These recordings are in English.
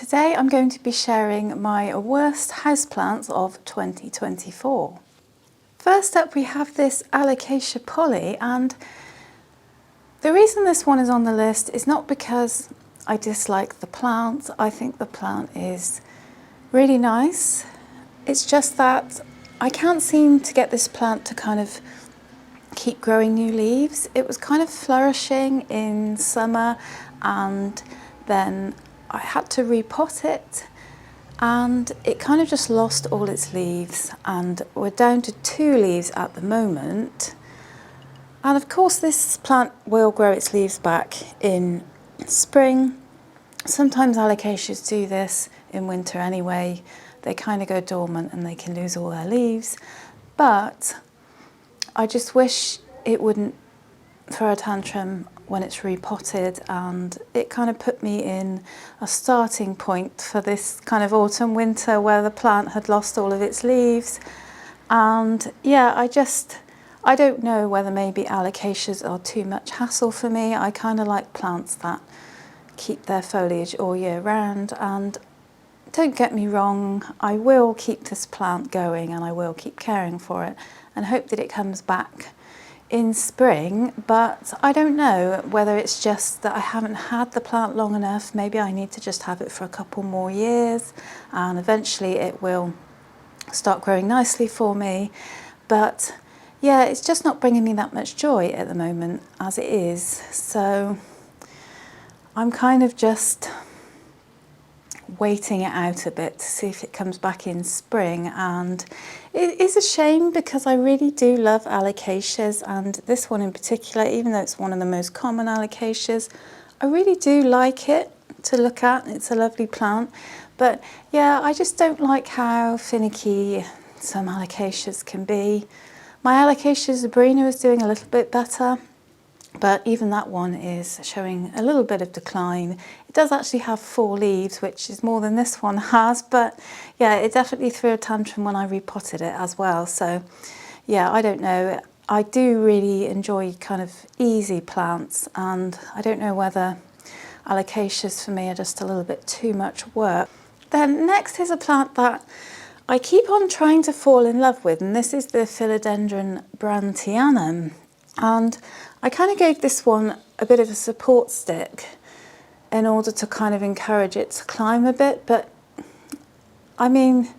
Today I'm going to be sharing my worst houseplants of 2024. First up we have this Alocasia Polly, and the reason this one is on the list is not because I dislike the plant. I think the plant is really nice. It's just that I can't seem to get this plant to kind of keep growing new leaves. It was kind of flourishing in summer and then I had to repot it and it kind of just lost all its leaves, and we're down to 2 leaves at the moment. And of course this plant will grow its leaves back in spring. Sometimes alocasias do this in winter anyway. They kind of go dormant and they can lose all their leaves, but I just wish it wouldn't throw a tantrum when it's repotted, and it kind of put me in a starting point for this kind of autumn winter where the plant had lost all of its leaves. And yeah, I don't know whether maybe alocasias are too much hassle for me. I kind of like plants that keep their foliage all year round, and don't get me wrong, I will keep this plant going and I will keep caring for it and hope that it comes back in spring, but I don't know whether it's just that I haven't had the plant long enough. Maybe I need to just have it for a couple more years and eventually it will start growing nicely for me. But yeah, it's just not bringing me that much joy at the moment as it is. So I'm kind of just waiting it out a bit to see if it comes back in spring. And it is a shame because I really do love alocasias, and this one in particular, even though it's one of the most common alocasias, I really do like it to look at. It's a lovely plant, but yeah, I just don't like how finicky some alocasias can be. My Alocasia Zebrina is doing a little bit better, but even that one is showing a little bit of decline. It does actually have 4 leaves, which is more than this one has, but yeah, it definitely threw a tantrum when I repotted it as well. So yeah, I don't know. I do really enjoy kind of easy plants, and I don't know whether alocasias for me are just a little bit too much work. Then next is a plant that I keep on trying to fall in love with, and this is the Philodendron Brantianum. And I kind of gave this one a bit of a support stick in order to kind of encourage it to climb a bit, but I mean,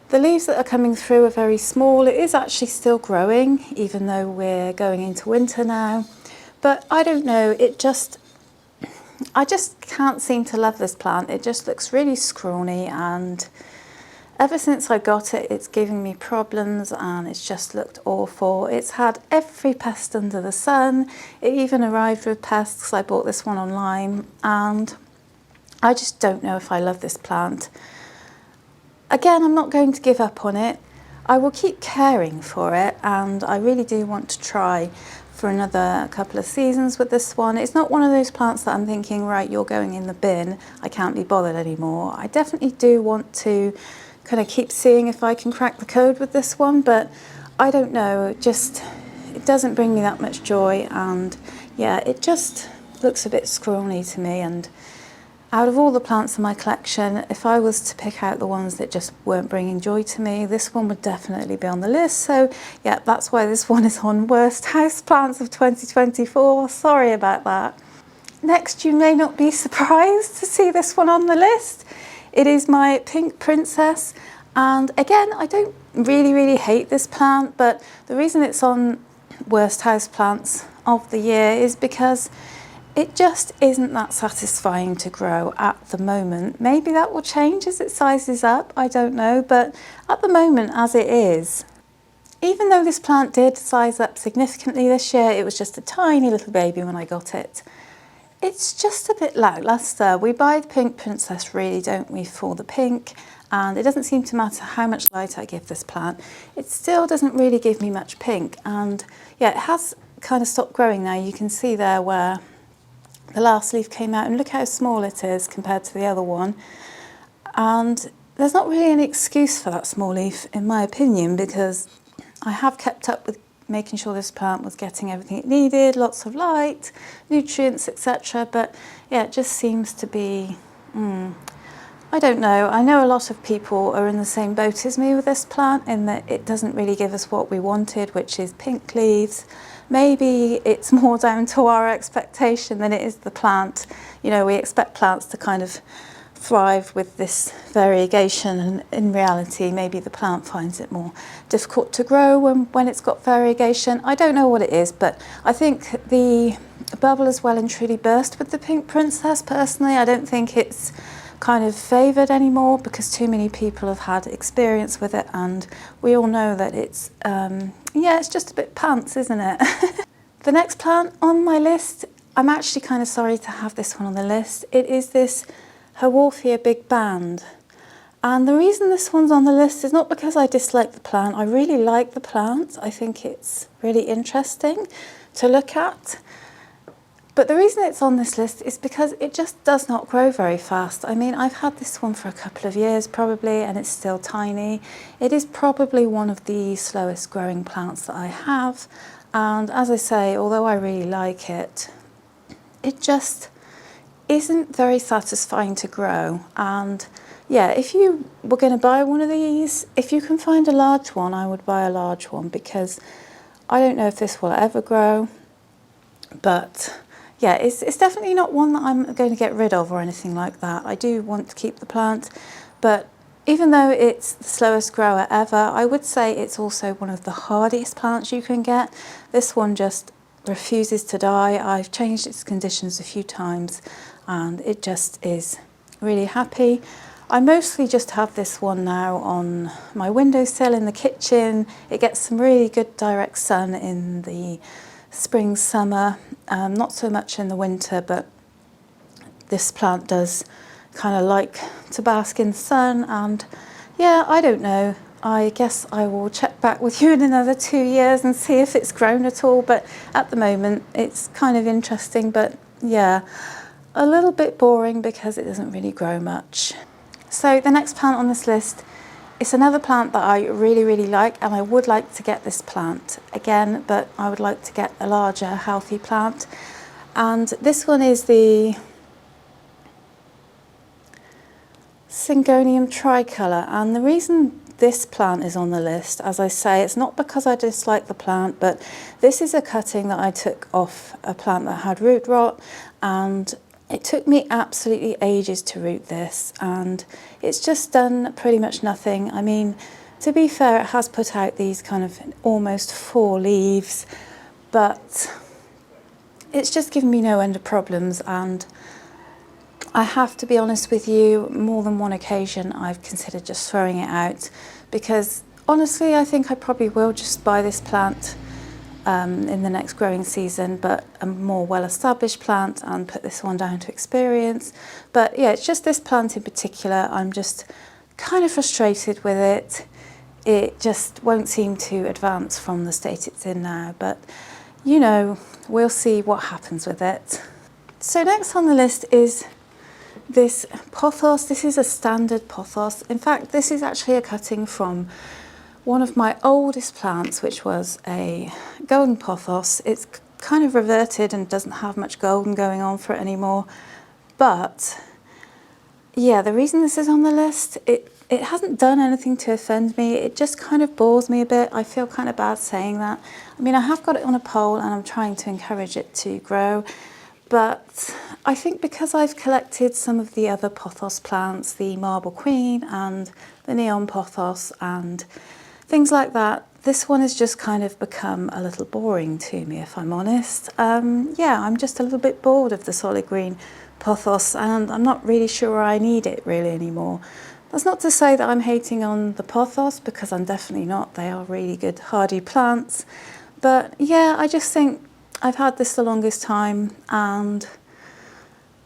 the leaves that are coming through are very small. It is actually still growing, even though we're going into winter now. But I don't know, I just can't seem to love this plant. It just looks really scrawny, and ever since I got it, it's giving me problems and it's just looked awful. It's had every pest under the sun. It even arrived with pests. I bought this one online and I just don't know if I love this plant. Again, I'm not going to give up on it. I will keep caring for it, and I really do want to try for another couple of seasons with this one. It's not one of those plants that I'm thinking, right, you're going in the bin, I can't be bothered anymore. I definitely do want to kind of keep seeing if I can crack the code with this one, but I don't know, it doesn't bring me that much joy, and yeah, it just looks a bit scrawny to me. And out of all the plants in my collection, if I was to pick out the ones that just weren't bringing joy to me, this one would definitely be on the list. So yeah, that's why this one is on Worst Houseplants of 2024. Sorry about that. Next, you may not be surprised to see this one on the list. It is my Pink Princess, and again, I don't really hate this plant, but the reason it's on Worst Houseplants of the year is because it just isn't that satisfying to grow at the moment. Maybe that will change as it sizes up, I don't know, but at the moment as it is, even though this plant did size up significantly this year, it was just a tiny little baby when I got it. It's just a bit lackluster. We buy the Pink Princess, really, don't we, for the pink, and it doesn't seem to matter how much light I give this plant. It still doesn't really give me much pink, and yeah, it has kind of stopped growing now. You can see there where the last leaf came out, and look how small it is compared to the other one. And there's not really any excuse for that small leaf, in my opinion, because I have kept up with making sure this plant was getting everything it needed, lots of light, nutrients, etc. But yeah, it just seems to be I don't know. I know a lot of people are in the same boat as me with this plant, in that it doesn't really give us what we wanted, which is pink leaves. Maybe it's more down to our expectation than it is the plant. You know, we expect plants to kind of thrive with this variegation, and in reality maybe the plant finds it more difficult to grow when it's got variegation. I don't know what it is, but I think the bubble has well and truly burst with the Pink Princess. Personally, I don't think it's kind of favoured anymore, because too many people have had experience with it, and we all know that it's yeah, it's just a bit pants, isn't it? The next plant on my list, I'm actually kind of sorry to have this one on the list. It is this Hoya Big Band. And the reason this one's on the list is not because I dislike the plant. I really like the plant. I think it's really interesting to look at. But the reason it's on this list is because it just does not grow very fast. I mean, I've had this one for a couple of years probably, and it's still tiny. It is probably one of the slowest growing plants that I have. And as I say, although I really like it, it just isn't very satisfying to grow. And yeah, if you were going to buy one of these, if you can find a large one, I would buy a large one, because I don't know if this will ever grow. But yeah, it's definitely not one that I'm going to get rid of or anything like that. I do want to keep the plant, but even though it's the slowest grower ever, I would say it's also one of the hardiest plants you can get. This one just refuses to die. I've changed its conditions a few times and it just is really happy. I mostly just have this one now on my windowsill in the kitchen. It gets some really good direct sun in the spring, summer, not so much in the winter, but this plant does kind of like to bask in the sun. And yeah, I don't know, I guess I will check back with you in another 2 years and see if it's grown at all, but at the moment it's kind of interesting, but yeah, a little bit boring because it doesn't really grow much. So the next plant on this list, it's another plant that I really like, and I would like to get this plant again, but I would like to get a larger, healthy plant. And this one is the Syngonium tricolour. And the reason this plant is on the list, as I say, it's not because I dislike the plant, but this is a cutting that I took off a plant that had root rot, and it took me absolutely ages to root this, and it's just done pretty much nothing. I mean, to be fair, it has put out these kind of almost 4 leaves, but it's just given me no end of problems. And I have to be honest with you, more than one occasion I've considered just throwing it out, because honestly I think I probably will just buy this plant in the next growing season, but a more well-established plant, and put this one down to experience. But yeah, it's just this plant in particular, I'm just kind of frustrated with it. It just won't seem to advance from the state it's in now, but you know, we'll see what happens with it. So next on the list is this pothos. This is a standard pothos. In fact, this is actually a cutting from one of my oldest plants, which was a golden pothos. It's kind of reverted and doesn't have much golden going on for it anymore. But yeah, the reason this is on the list, it hasn't done anything to offend me. It just kind of bores me a bit. I feel kind of bad saying that. I mean, I have got it on a pole and I'm trying to encourage it to grow. But I think because I've collected some of the other pothos plants, the Marble Queen and the Neon Pothos and things like that, this one has just kind of become a little boring to me, if I'm honest. Yeah, I'm just a little bit bored of the solid green pothos, and I'm not really sure I need it really anymore. That's not to say that I'm hating on the pothos, because I'm definitely not. They are really good hardy plants. But yeah, I just think I've had this the longest time, and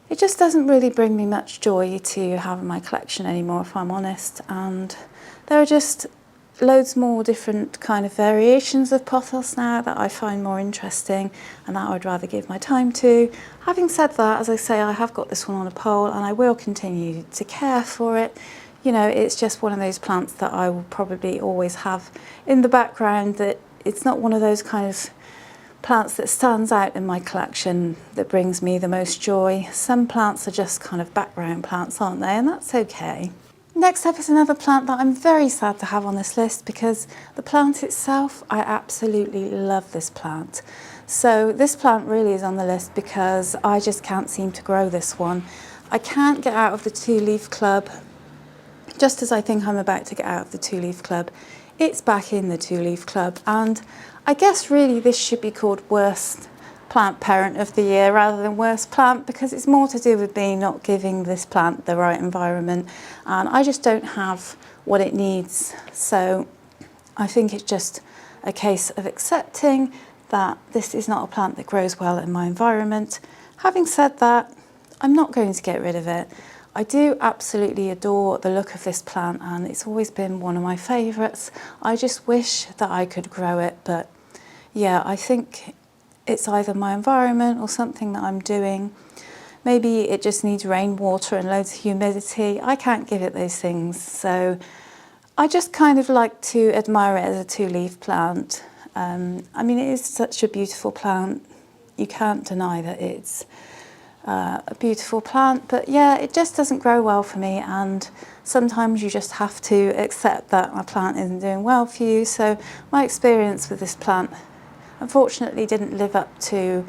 it just doesn't really bring me much joy to have in my collection anymore, if I'm honest. And there are just loads more different kind of variations of pothos now that I find more interesting and that I would rather give my time to. Having said that, as I say, I have got this one on a pole and I will continue to care for it. You know, it's just one of those plants that I will probably always have in the background, that it's not one of those kind of plants that stands out in my collection that brings me the most joy. Some plants are just kind of background plants, aren't they? And that's okay. Next up is another plant that I'm very sad to have on this list because the plant itself, I absolutely love this plant. So this plant really is on the list because I just can't seem to grow this one. I can't get out of the two-leaf club. Just as I think I'm about to get out of the two-leaf club, it's back in the two-leaf club. And I guess really this should be called Worst Plant Parent of the Year rather than Worst Plant, because it's more to do with me not giving this plant the right environment, and I just don't have what it needs. So I think it's just a case of accepting that this is not a plant that grows well in my environment. Having said that, I'm not going to get rid of it. I do absolutely adore the look of this plant and it's always been one of my favourites. I just wish that I could grow it, but yeah, I think it's either my environment or something that I'm doing. Maybe it just needs rainwater and loads of humidity. I can't give it those things. So I just kind of like to admire it as a two-leaf plant. I mean, it is such a beautiful plant. You can't deny that it's a beautiful plant, but yeah, it just doesn't grow well for me, and sometimes you just have to accept that a plant isn't doing well for you. So my experience with this plant unfortunately didn't live up to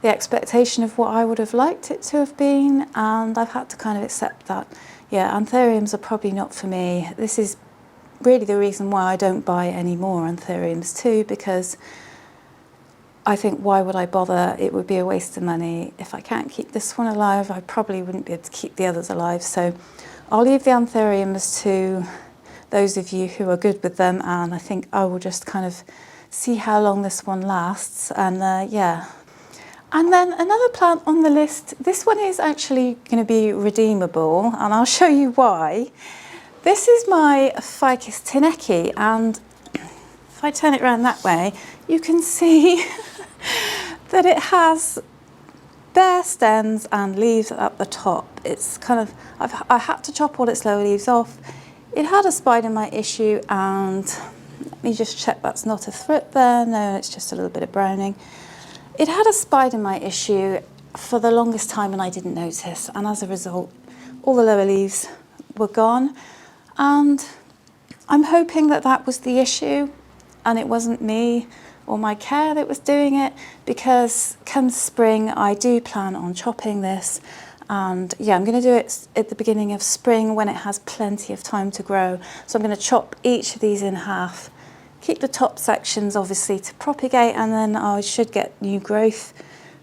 the expectation of what I would have liked it to have been, and I've had to kind of accept that. Yeah, anthuriums are probably not for me. This is really the reason why I don't buy any more anthuriums too, because I think, why would I bother? It would be a waste of money. If I can't keep this one alive, I probably wouldn't be able to keep the others alive. So I'll leave the anthuriums to those of you who are good with them, and I think I will just kind of see how long this one lasts. And yeah. And then another plant on the list, this one is actually going to be redeemable, and I'll show you why. This is my Ficus tineke, and if I turn it around that way, you can see that it has bare stems and leaves at the top. It's kind of, I had to chop all its lower leaves off. It had a spider mite issue, and let me just check that's not a thrips there. No, it's just a little bit of browning. It had a spider mite issue for the longest time and I didn't notice, and as a result all the lower leaves were gone, and I'm hoping that that was the issue and it wasn't me or my care that was doing it, because come spring I do plan on chopping this, and yeah, I'm going to do it at the beginning of spring when it has plenty of time to grow. So I'm going to chop each of these in half, keep the top sections obviously to propagate, and then I should get new growth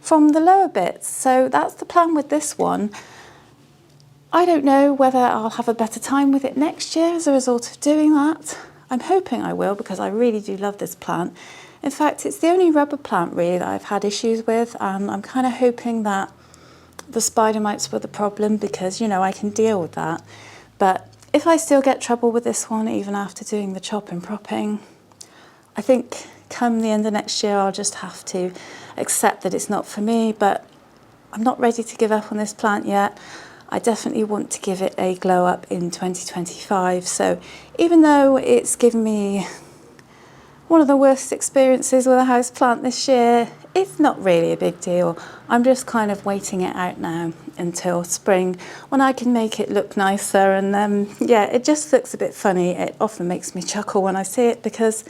from the lower bits. So that's the plan with this one. I don't know whether I'll have a better time with it next year as a result of doing that. I'm hoping I will, because I really do love this plant. In fact, it's the only rubber plant really that I've had issues with, and I'm kind of hoping that the spider mites were the problem, because, you know, I can deal with that. But if I still get trouble with this one even after doing the chop and propping, I think come the end of next year I'll just have to accept that it's not for me. But I'm not ready to give up on this plant yet. I definitely want to give it a glow up in 2025. So even though it's given me one of the worst experiences with a houseplant this year, it's not really a big deal. I'm just kind of waiting it out now until spring when I can make it look nicer. And yeah, it just looks a bit funny. It often makes me chuckle when I see it because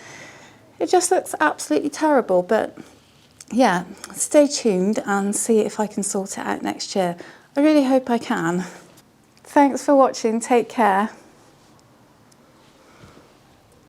it just looks absolutely terrible. But yeah, stay tuned and see if I can sort it out next year. I really hope I can. Thanks for watching. Take care.